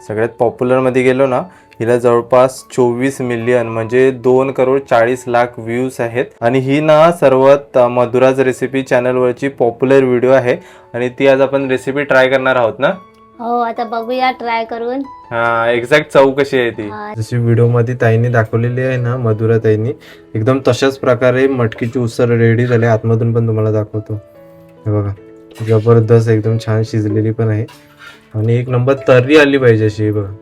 सगळ्यात पॉप्युलरमध्ये गेलो ना, हिला जवळपास 24 मिलियन म्हणजे 2,40,00,000 व्ह्यूज आहेत आणि ही ना सर्वात मधुराज रेसिपी चॅनलवरची पॉप्युलर व्हिडिओ आहे आणि ती आज आपण रेसिपी ट्राय करणार आहोत ना। हो, आता बघूया ट्राय करून। हा, एक्झॅक्ट चव कशी आहे ती जशी व्हिडिओ मध्ये ताईंनी दाखवलेली आहे ना, मधुरा ताईंनी एकदम तशाच प्रकारे मटकीची उसळ रेडी झाली। आतमधून पण तुम्हाला दाखवतो, हे बघा जबरदस्त एकदम छान शिजलेली पण आहे आणि एक नंबर तर्री आली पाहिजे अशी। बघा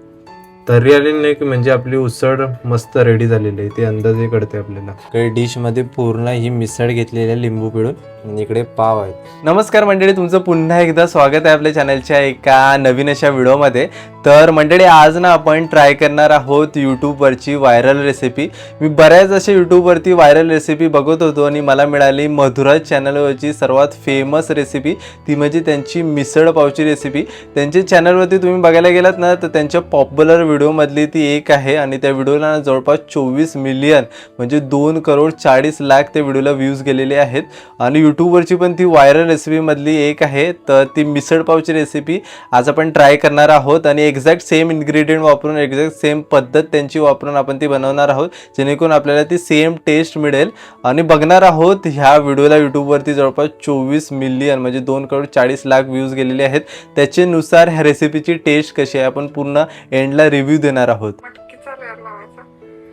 तर्री आली नाही की म्हणजे आपली उसळ मस्त रेडी झालेली आहे, ते अंदाजे कळते आपल्याला। काही डिश मध्ये पूर्ण ही मिसळ घेतलेली आहे लिंबू पिळून आणि इकडे पाव आहेत। नमस्कार मंडळी, तुमचं पुन्हा एकदा स्वागत आहे आपल्या चॅनलच्या एका नवीन अशा व्हिडिओमध्ये। तर मंडळी आज ना आपण ट्राय करणार आहोत यूट्यूबवरची व्हायरल रेसिपी। मी बऱ्याच अशा यूट्यूबवरती व्हायरल रेसिपी बघत होतो आणि मला मिळाली मधुराज चॅनलवरची सर्वात फेमस रेसिपी, ती म्हणजे त्यांची मिसळ पावची रेसिपी। त्यांच्या चॅनलवरती तुम्ही बघायला गेलात ना तर त्यांच्या पॉप्युलर व्हिडिओमधली ती एक आहे आणि त्या व्हिडिओला जवळपास 24 मिलियन म्हणजे 2,40,00,000 त्या व्हिडिओला व्ह्यूज गेलेले आहेत आणि यूट्यूबवरची पण ती व्हायरल रेसिपीमधली एक आहे। तर ती मिसळ पावची रेसिपी आज आपण ट्राय करणार आहोत आणि एक्झॅक्ट सेम इन्ग्रेडियंट वापरून, एक्झॅक्ट सेम पद्धत त्यांची वापरून आपण ती बनवणार आहोत, जेणेकरून आपल्याला ती सेम टेस्ट मिळेल। आणि बघणार आहोत ह्या व्हिडिओला यूट्यूबवरती जवळपास 24 मिलियन म्हणजे 2,40,00,000 व्ह्यूज गेलेले आहेत। त्याच्यानुसार ह्या रेसिपीची टेस्ट कशी आहे आपण पूर्ण एंडला रिव्ह्यू देणार आहोत।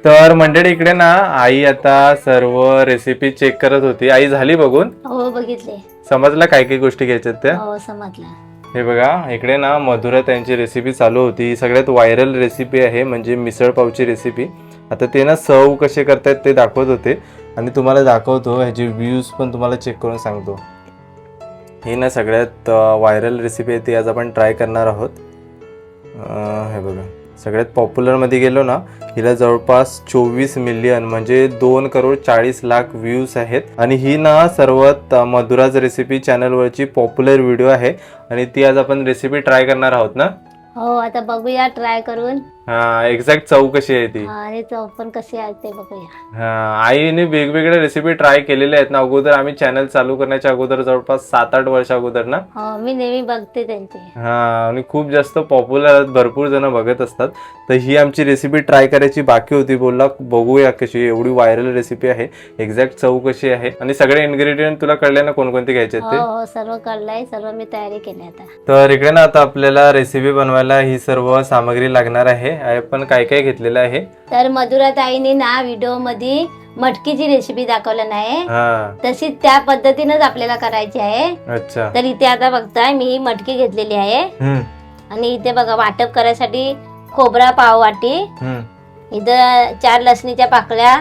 तर मंडळी इकडे ना आई आता सर्व रेसिपी चेक करत होती। आई झाली बघून? हो, बघितले। समजला काय काय गोष्टी घ्यायच्यात त्या? हो, समजला। हे बघा इकडे ना मधुरा त्यांची रेसिपी चालू होती। ही सगळ्यात व्हायरल रेसिपी आहे म्हणजे मिसळ पावची रेसिपी। आता ते ना सर्व कसे करतात ते दाखवत होते आणि तुम्हाला दाखवतो ह्याचे व्ह्यूज पण तुम्हाला चेक करून सांगतो। ही ना सगळ्यात व्हायरल रेसिपी आहे, ती आज आपण ट्राय करणार आहोत। हे बघा सगळ्यात पॉप्युलरमध्ये गेलो ना, हिला जवळपास 24 मिलियन म्हणजे 2,40,00,000 व्ह्यूज आहेत आणि ही ना सर्वात मधुराज रेसिपी चॅनलवरची पॉप्युलर व्हिडिओ आहे आणि ती आज आपण रेसिपी ट्राय करणार आहोत ना। हो, आता बघूया ट्राय करून। हा, एक्झॅक्ट चव कशी आहे ती आणि चव पण कशी आहे ते बघूया। हा, आईने वेगवेगळ्या रेसिपी ट्राय केलेल्या आहेत ना अगोदर। आम्ही चॅनल चालू करण्याच्या अगोदर जवळपास 7-8 वर्ष अगोदर ना। हो, मी नेहमी बघते त्यांची। हा, आणि खूप जास्त पॉप्युलर आहेत, भरपूर जण बघत असतात। तर ही आमची रेसिपी ट्राय करायची बाकी होती, बोलला बघूया कशी, एवढी व्हायरल रेसिपी आहे, एक्झॅक्ट चव कशी आहे आणि सगळे इन्ग्रेडियंट तुला कळले ना कोणकोणते घ्यायचे ते? हो, सर्व कळलंय, सर्व मी तयारी केली आता। तर इकडे ना आता आपल्याला रेसिपी बनवायला ही सर्व सामग्री लागणार आहे। आपण काय काय घेतलेलं आहे? तर मधुरा ताईने ना व्हिडिओ मध्ये मटकीची रेसिपी दाखवलं नाही, तशी त्या पद्धतीनेच आपल्याला करायची आहे। अच्छा, तर इथे आता बघताय मी ही मटकी घेतलेली आहे आणि इथे बघा वाटप करायसाठी खोबरा पाव वाटी, इथं 4 लसणीच्या पाकळ्या,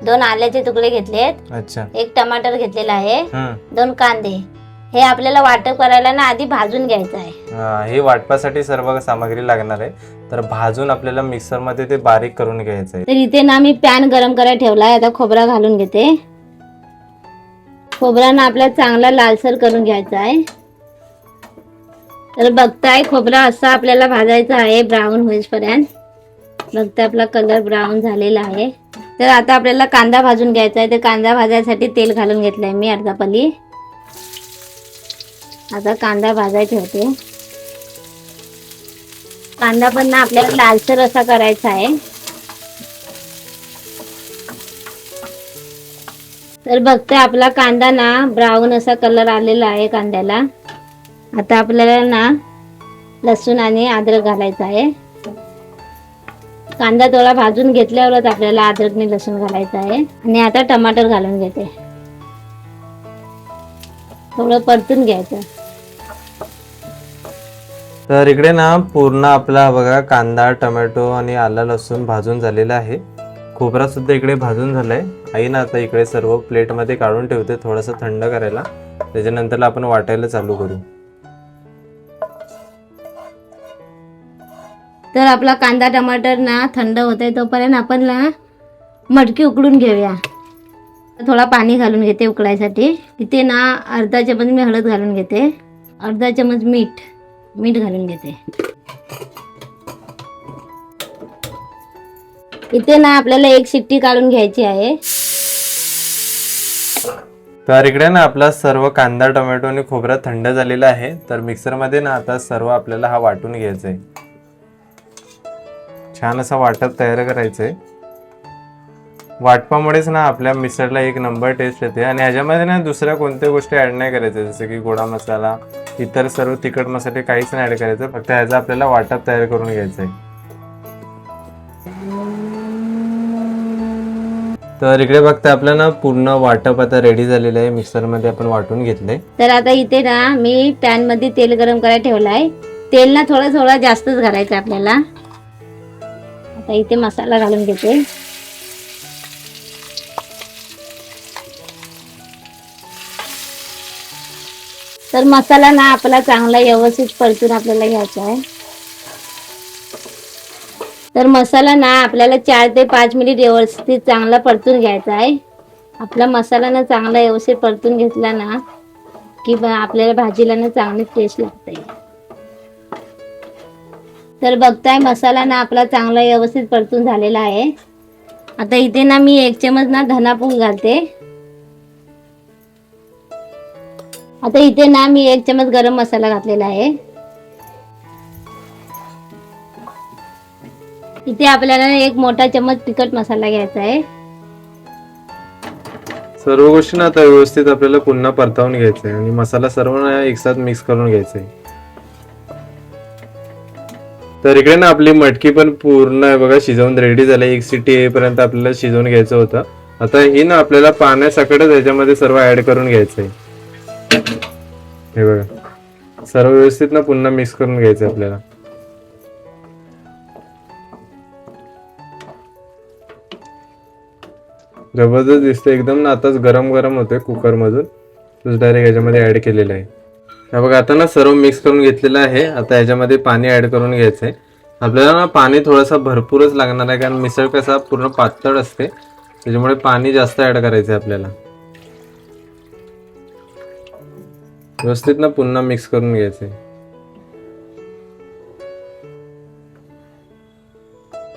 2 आल्याचे तुकडे घेतलेत, अच्छा, 1 टमाटर घेतलेला आहे, 2 कांदे। हे आपल्याला वाटप करायला ना आधी भाजून घ्यायचं आहे। हे वाटपासाठी सर्व सामग्री लागणार आहे, तर भाजून आपल्याला मिक्सर मध्ये ते बारीक करून घ्यायचं आहे। तर इथे ना मी पॅन गरम करायला ठेवलाय, आता खोबरा घालून घेते। खोबरा ना आपल्याला चांगला लालसर करून घ्यायचा आहे। तर बघताय खोबरा असा आपल्याला भाजायचा आहे ब्राऊन होईपर्यंत। बघताय आपला कलर ब्राऊन झालेला आहे। तर आता आपल्याला कांदा भाजून घ्यायचा आहे। तर कांदा भाजायसाठी तेल घालून घेतलंय मी अर्धा पली। आता कांदा भाजायला ठेवते। कांदा पण ना आपल्याला लालसर असा करायचा आहे। तर बघताय आपला कांदा ना ब्राऊन असा कलर आलेला आहे कांद्याला। आता आपल्याला ना लसूण आणि अद्रक घालायचं आहे। कांदा थोडा भाजून घेतल्यावरच आपल्याला अद्रक आणि लसूण घालायचं आहे आणि आता टमाटर घालून घेते, थोडं परतून घ्यायचं। तर इकडे ना पूर्ण आपला बघा कांदा, टोमॅटो आणि आलं लसूण भाजून झालेला आहे। खोबरा सुद्धा इकडे भाजून झालाय। आई ना आता इकडे सर्व प्लेट मध्ये काढून ठेवते थोडंसं थंड करायला, त्याच्यानंतर आपण वाटायला चालू करू। तर आपला कांदा टमाटर ना थंड होतंय तोपर्यंत आपण ना मटकी उकडून घेऊया। थोडा पाणी घालून घेते उकळायसाठी। इथे ना अर्धा चमच मी हळद घालून घेते, अर्धा चमच मीठ घालून घेते। इथे ना आपल्याला 1 शिट्टी काढून घ्यायची आहे। तर इकडे ना आपला सर्व कांदा, टोमॅटो आणि खोबरा थंड झालेला आहे। तर मिक्सर मध्ये ना आता सर्व आपल्याला हा वाटून घ्यायचा आहे। छान असा वाटप तयार करायचं आहे. वाटपामुळेच ना आपल्या मिसळला एक नंबर टेस्ट येते. आणि ह्याच्यामध्ये ना दुसऱ्या कोणत्या गोष्टी ॲड नाही करायच्या, जसं की गोडा मसाला, इतर सर्व तिखट मसाले काहीच नाही ॲड करायचं. फक्त ह्याचा आपल्याला वाटप तयार करून घ्यायचं आहे. तर इकडे बघता आपलं ना पूर्ण वाटप आता रेडी झालेलं आहे. मिक्सरमध्ये आपण वाटून घेतलंय. तर आता इथे ना मी पॅन मध्ये तेल गरम करायला ठेवलाय. तेल ना थोडं जास्तच घालायचं आपल्याला. आता इथे मसाला घालून घेते. तर मसाला ना आपला चांगला व्यवस्थित परतून आपल्याला घ्यायचा आहे. तर मसाला ना आपल्याला 4 ते 5 मिनिट व्यवस्थित चांगला परतून घ्यायचा आहे. आपला मसाला ना चांगला व्यवस्थित परतून घेतला ना की आपल्याला भाजीला ना चांगली टेस्ट लागते. तर बघताय मसाला ना आपला चांगला व्यवस्थित परतून झालेला आहे. आता इथे ना मी 1 चमच ना धना पूड घालते. आता इथे ना मी 1 चमच गरम मसाला घातलेला आहे. इथे आपल्याला एक मोठा चमच तिखट मसाला घ्यायचा आहे. सर्व गोष्टी ना आता व्यवस्थित आपल्याला पुन्हा परतावून घ्यायचं आहे आणि मसाला सर्व ना एकसाथ मिक्स करून घ्यायचा आहे. तर इकडे ना आपली मटकी पण पूर्ण बघा शिजवून रेडी झाली. 1 शिट्टी येईपर्यंत आपल्याला शिजवून घ्यायचं होतं. आता ही ना आपल्याला पाण्यासकटच याच्यामध्ये सर्व ऍड करून घ्यायचं आहे. हे बघा सर्व व्यवस्थित ना पुन्हा मिक्स करून घ्यायचं आपल्याला. जबरदस्त दिसते एकदम ना. आताच गरम गरम होते कुकर मधून, डायरेक्ट याच्यामध्ये ऍड केलेलं आहे. हा बघा आता ना सर्व मिक्स करून घेतलेलं आहे. आता याच्यामध्ये पाणी ऍड करून घ्यायचं आहे. आपल्याला ना पाणी थोडासा भरपूरच लागणार आहे, कारण मिसळ कसा पूर्ण पातळ असते, त्याच्यामुळे पाणी जास्त ऍड करायचं आहे आपल्याला. व्यवस्थित ना पुन्हा मिक्स करून घ्यायचं आहे.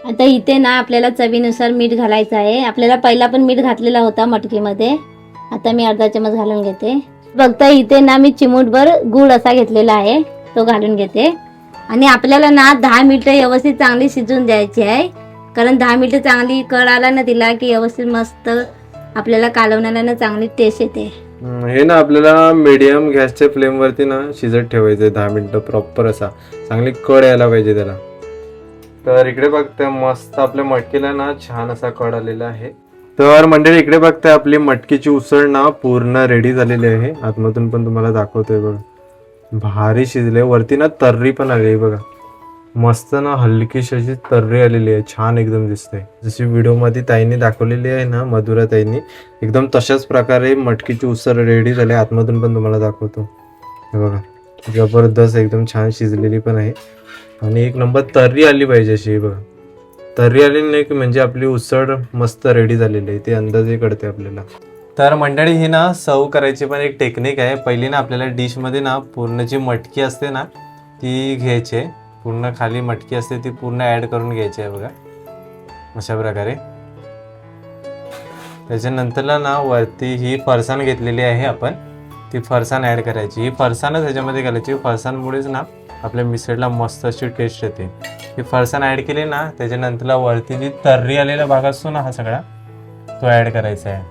आता इथे ना आपल्याला चवीनुसार मीठ घालायचं आहे. आपल्याला पहिला पण मीठ घातलेला होता मटकीमध्ये. आता मी अर्धा चमच घालून घेते. बघता इथे ना मी चिमूटभर गूळ असा घेतलेला आहे, तो घालून घेते. आणि आपल्याला ना 10 मिनिटं व्यवस्थित चांगली शिजून द्यायची आहे, कारण 10 मिनिटं चांगली कळ आला ना तिला की व्यवस्थित मस्त आपल्याला कालवण्याला ना चांगली टेस्ट येते. हे ना आपल्याला मीडियम गॅसच्या फ्लेम वरती ना शिजत ठेवायचंय 10 मिनिटं प्रॉपर. असा चांगली कळ यायला पाहिजे त्याला. तर इकडे बघताय मस्त आपल्या मटकीला ना छान असा कळ आलेला आहे. तर मंडळी इकडे बघताय आपली मटकीची उसळ ना पूर्ण रेडी झालेली आहे. आतमधून पण तुम्हाला दाखवतोय बघा, भारी शिजले. वरती ना तर्री पण आली बघा, मस्त ना हलकीशी अशी तर्री आलेली आहे, छान एकदम दिसते. जशी व्हिडिओ मध्ये ताईंनी दाखवलेली आहे ना, मधुरा ताईंनी, एकदम तशाच प्रकारे मटकीची उसळ रेडी झाली. आतमधून पण तुम्हाला दाखवतो. हे बघा जबरदस्त एकदम छान शिजलेली पण आहे. आणि एक नंबर तर्री आली पाहिजे अशी. बघा तर्री आली नाही की म्हणजे आपली उसळ मस्त रेडी झालेली आहे, ते अंदाजे कळते आपल्याला. तर मंडळी ही ना सर्व करायची पण एक टेक्निक आहे. पहिली ना आपल्याला डिशमध्ये ना पूर्ण जी मटकी असते ना ती घ्यायची आहे. पूर्ण खाली मटकी असते ती पूर्ण ॲड करून घ्यायची आहे बघा अशा प्रकारे. त्याच्यानंतरला ना वरती ही फरसाण घेतलेली आहे आपण, ती फरसाण ॲड करायची. ही फरसाणच ह्याच्यामध्ये घालायची. फरसाणमुळेच ना आपल्या मिसळला मस्त अशी टेस्ट येते. ही फरसाण ॲड केली ना त्याच्यानंतरला वरती जी तर्री आलेला भाग असतो ना हा सगळा तो ॲड करायचा आहे.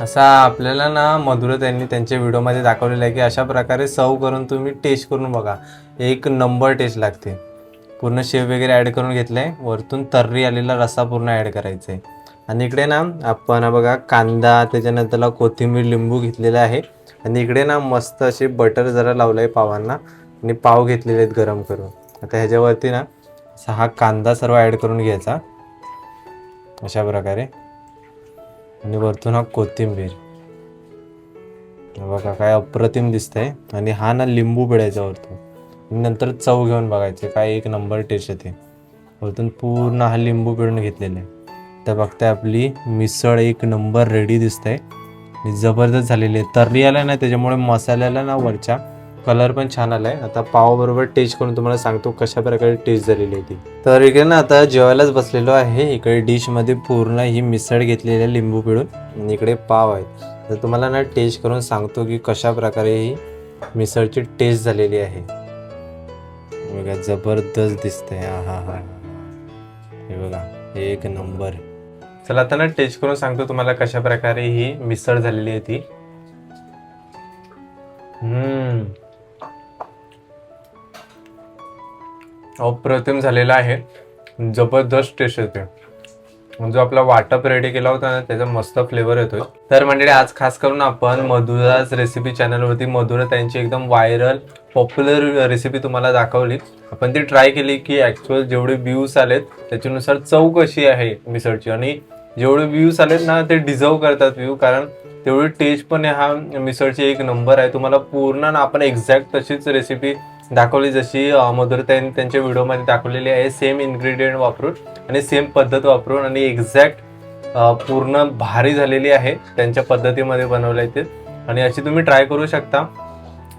असा आपल्याला ना मधुरा त्यांनी त्यांच्या व्हिडिओमध्ये दाखवलेलं आहे की अशा प्रकारे सर्व करून तुम्ही टेस्ट करून बघा, एक नंबर टेस्ट लागते. पूर्ण शेव वगैरे ॲड करून घेतलंय. वरतून तर्री आलेला रस्सा पूर्ण ॲड करायचा आहे. आणि इकडे ना आपण बघा कांदा, त्याच्यानंतरला कोथिंबीर, लिंबू घेतलेला आहे. आणि इकडे ना मस्त असे बटर जरा लावलं आहे पावांना आणि पाव घेतलेले आहेत गरम करून. आता ह्याच्यावरती ना हा कांदा सर्व ॲड करून घ्यायचा अशा प्रकारे. आणि वरतून हा कोथिंबीर बघा काय अप्रतिम दिसतंय. आणि हा ना लिंबू पिळायचा वरतून. आणि नंतर चव घेऊन बघायचे काय एक नंबर टेस्ट येते. वरतून पूर्ण हा लिंबू पिळून घेतलेला आहे. तर बघताय आपली मिसळ एक नंबर रेडी दिसतंय आणि जबरदस्त झालेली आहे. तर्री आला ना त्याच्यामुळे मसाल्याला ना वरच्या कलर पण छान आलाय. आता पाव बरोबर टेस्ट करून तुम्हाला सांगतो कशा प्रकारे टेस्ट झालेली आहे ती. तर इकडे ना आता जेवायलाच बसलेलो आहे. इकडे डिश मध्ये पूर्ण ही मिसळ घेतलेली आहे लिंबू पिळून, आणि इकडे पाव आहेत. तर तुम्हाला ना टेस्ट करून सांगतो की कशा प्रकारे ही मिसळची टेस्ट झालेली आहे. बघा जबरदस्त दिसतंय. हा हा हा हे बघा एक नंबर. चला आता ना टेस्ट करून सांगतो तुम्हाला कशा प्रकारे ही मिसळ झालेली आहे ती. अप्रतिम झालेला आहे, जबरदस्त टेस्ट येते. जो आपला वाटप रेडी केला होता ना त्याचा मस्त फ्लेवर येतोय. तर मंडळी आज खास करून आपण मधुराज रेसिपी चॅनलवरती मधुरा त्यांची एकदम व्हायरल पॉप्युलर रेसिपी तुम्हाला दाखवली. आपण ती ट्राय केली की ॲक्च्युअल जेवढे व्ह्यूज आलेत त्याच्यानुसार चव कशी आहे मिसळची, आणि जेवढे व्ह्यूज आलेत ना ते डिझर्व करतात व्ह्यू, कारण तेवढी टेस्ट पण हा मिसळची एक नंबर आहे. तुम्हाला पूर्ण ना आपण एक्झॅक्ट तशीच रेसिपी दाखवली जशी मधुरताईंनी त्यांच्या व्हिडिओमध्ये दाखवलेली आहे, सेम इन्ग्रेडियंट वापरून आणि सेम पद्धत वापरून, आणि एक्झॅक्ट पूर्ण भारी झालेली आहे त्यांच्या पद्धतीमध्ये बनवलंय ते. आणि अशी तुम्ही ट्राय करू शकता.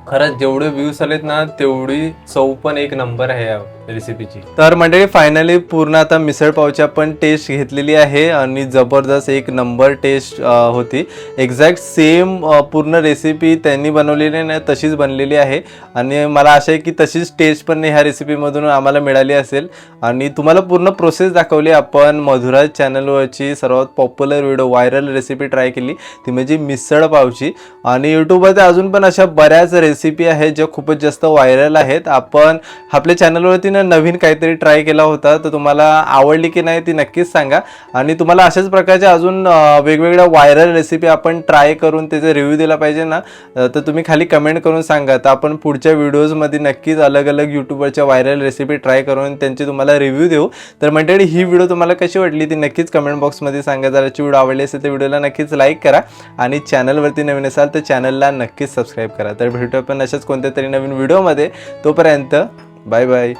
खरंच जेवढे व्ह्यूज आलेत ना तेवढी चव पण एक नंबर आहे या रेसिपीची. तर मंडळी फायनली पूर्ण आता मिसळ पावची आपण टेस्ट घेतलेली आहे आणि जबरदस्त एक नंबर टेस्ट होती. एक्झॅक्ट सेम पूर्ण रेसिपी त्यांनी बनवलेली नाही तशीच बनलेली आहे, आणि मला आशा आहे की तशीच टेस्ट पण ह्या रेसिपीमधून आम्हाला मिळाली असेल. आणि तुम्हाला पूर्ण प्रोसेस दाखवली आपण मधुराज चॅनलवरची सर्वात popular video viral recipe try केली ती म्हणजे मिसळ पावची. आणि यूट्यूबवरती अजून पण अशा बऱ्याच रेसिपी आहेत ज्या खूपच जास्त व्हायरल आहेत. आपण आपल्या चॅनलवरती नवीन काहीतरी ट्राय केला होता, तर तुम्हाला आवडली की नाही ती नक्कीच सांगा. आणि तुम्हाला अशाच प्रकारच्या अजून वेगवेगळ्या व्हायरल रेसिपी आपण ट्राय करून त्याचा रिव्ह्यू दिला पाहिजे ना, तर तुम्ही खाली कमेंट करून सांगा. तर आपण पुढच्या व्हिडिओजमध्ये नक्कीच अलग अलग यूट्यूबवरच्या व्हायरल रेसिपी ट्राय करून त्यांची तुम्हाला रिव्ह्यू देऊ. तर मंडळी ही व्हिडिओ तुम्हाला कशी वाटली ती नक्कीच कमेंट बॉक्समध्ये सांगा. जर आजची व्हिडिओ आवडली असेल तर व्हिडिओला नक्कीच लाईक करा, आणि चॅनलवरती नवीन असाल तर चॅनलला नक्कीच सबस्क्राईब करा. तर भेटू आपण अशाच कोणत्या तरी नवीन व्हिडिओमध्ये. तोपर्यंत बाय बाय.